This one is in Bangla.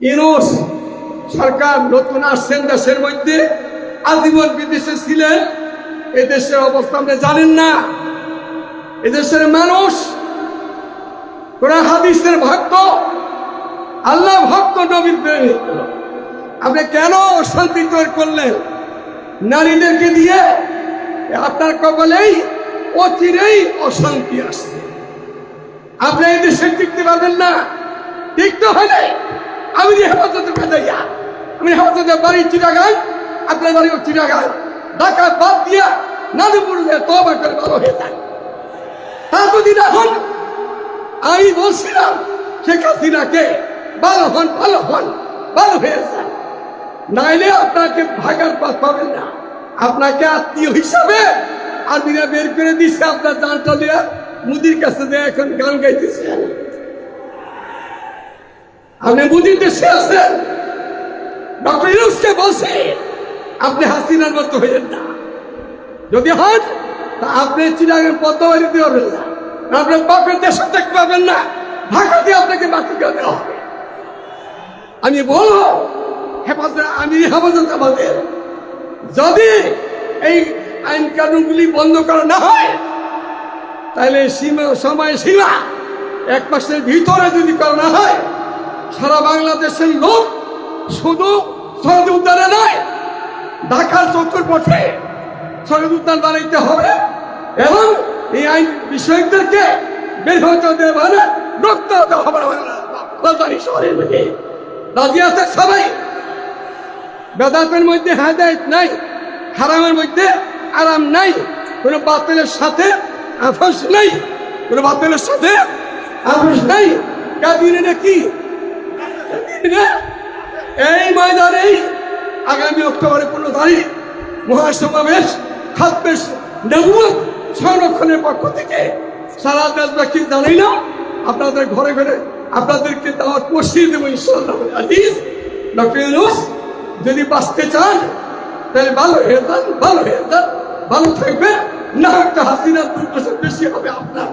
ইউনূস সরকার নতুন আসছেন দেশের মধ্যে, আজীবন বিদেশে ছিলেন। এদেশের অবস্থা আপনি জানেন না। এদেশের মানুষ কোরআন হাদিসের ভক্ত, আল্লাহ ভক্ত, নবীর প্রেমিক। আপনি কেন অশান্তি তৈরি করলেন নারীদেরকে দিয়ে? আপনার কপালেই অচিরেই অশান্তি আসছে। আপনি এই দেশে টিকতে পারবেন না। টিকতে হলে আমি হেফাজতে ভেজাইয়া, আমি হেফাজতে বাড়ি চিটাগাং, আপনার বাড়িও চিটাগাং, ঢাকা বাদ দিয়া নাদিপুরে তওবা করে ভালো হয়ে যায়। তা যদি না হন, আমি বলছিলাম শেখ হাসিনাকে ভালো হন, ভালো হন, ভালো হয়ে যায়, নাইলে আপনাকে ভাগার পথ পাবেন না। আপনাকে আত্মীয় হিসাবে আর্মিরা বের করে দিচ্ছে। আপনার জানটা দিয়ে মুদির কাছে দিয়ে এখন গান গাইতেছেন। আপনি মুদির দেশে আছেন, ডক্টর ইউনূসকে বলছে আপনি হাসিনার মতো হইলেন না। যদি হন তা আপনি চিটাগাং পদ্মাবাড়ি দিতে পারবেন না, আপনার বাপের দেশে দেখতে পাবেন না, ঢাকা দিয়ে আপনাকে বাতিল করে দেওয়া হবে। আমি বলবো হেফাজত, আমি হেফাজত আমাদের, যদি এই আইন কানুনগুলি বন্ধ করা না হয়, তাহলে সময় সীমা 1 মাসের ভিতরে যদি করা না হয়, সারা বাংলাদেশের লোক শুধু শহীদ উদ্যানে নয়, ঢাকার চতুর্পাশে শহীদ উদ্যান বানাইতে হবে এবং এই আইন বিষয়কদেরকে বের হতে দেওয়া মানে রক্ত দেওয়া হবে রাজধানী শহরের মধ্যে। রাজি আছে সবাই? বেদাতের মধ্যে হেদায়েত নাই, হারামের মধ্যে আরাম নাই, কোনো বাতিলের সাথে আপোষ নাই, কোনো বাতিলের সাথে আপোষ নাই। কাবিনে কি এই ময়দানে আগামী অক্টোবরের 15 তারিখ মহাসমাবেশ খাতবে নবুয়ত সংরক্ষণের পক্ষ থেকে সারা দেশবাসী জানাই না, আপনাদের ঘরে ঘরে আপনাদেরকে দাওয়াত পৌঁছিয়ে দেবো ইনশাআল্লাহ আজিজ। ডক্টর ইউনূস যদি বাঁচতে চান তাহলে ভালো হয়ে যান, ভালো হয়ে যান, ভালো থাকবে, না একটা হাসিনার 2 বছর বেশি হবে আপনার।